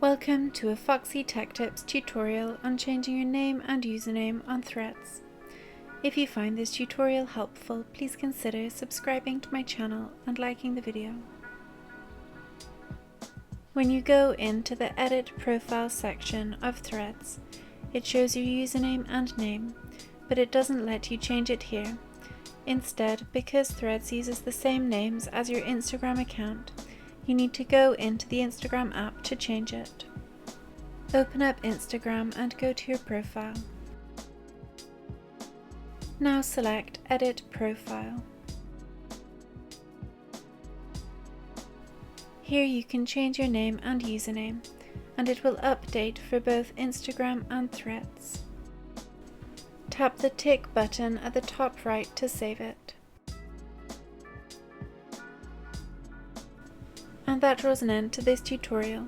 Welcome to a Foxy Tech Tips tutorial on changing your name and username on Threads. If you find this tutorial helpful, please consider subscribing to my channel and liking the video. When you go into the Edit Profile section of Threads, it shows your username and name, but it doesn't let you change it here. Instead, because Threads uses the same names as your Instagram account, you need to go into the Instagram app to change it. Open up Instagram and go to your profile. Now select Edit Profile. Here you can change your name and username, and it will update for both Instagram and Threads. Tap the tick button at the top right to save it. And that draws an end to this tutorial.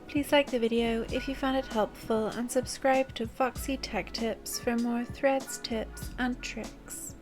Please like the video if you found it helpful and subscribe to Foxy Tech Tips for more Threads tips and tricks.